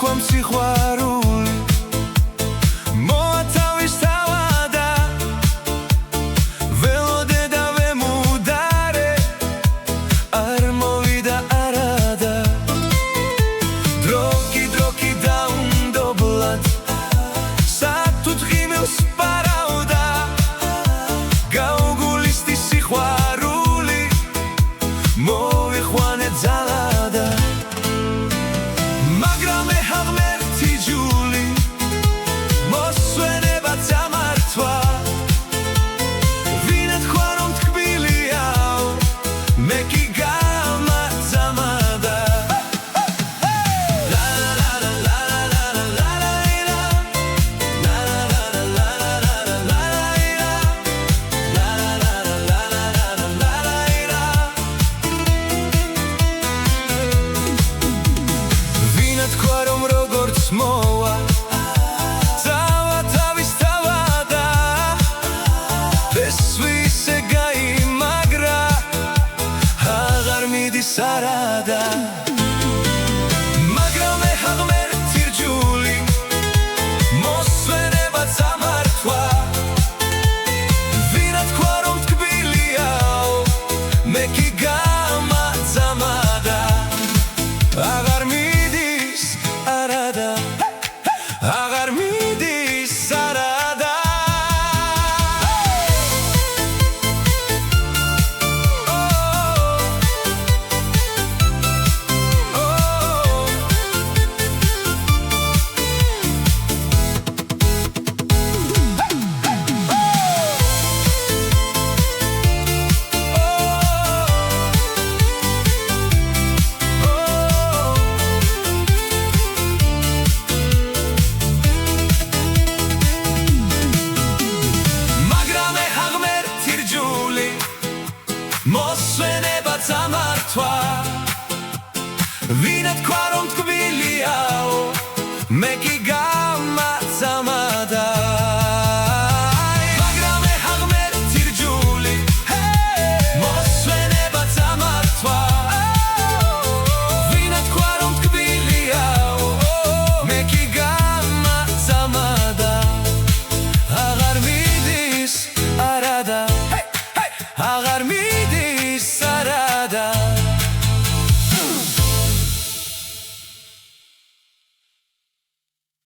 თქვა სიყვარული მოათავისთავა და ველოდე და ვემუდარე არ მოვიდა არადა დროგი დაუნდობლად სათუთ ღიმილს პარავდა გაუგულისდი სიყვარული მოვიხვანე ძალადა მაგრამ ღმერთი ჯული მოსვენება წამართვა ვინ თქვა რომ თკბილიაო მე კი გამაწამადა თქვა რომ როგორც მოვა ძალა თავისთავა და ფესვი ისე გაიმაგრა აღარ მიდის არადა მაგრამ ღმერთი რჯული მოსვენება წამართვა ვინ თქვა რომ თკბილიაო მე კი გამაწამადა აღარ აღარ მიდის არადა მოსვენება წამართვა ვინ თქვა რომ თკბილიაო მე კი გამაწამადა მაგრამ ღმერთი რჯული მოსვენება წამართვა ვინ თქვა რომ თკბილიაო მე კი გამაწამადა აღარ მიდის არადა აღარ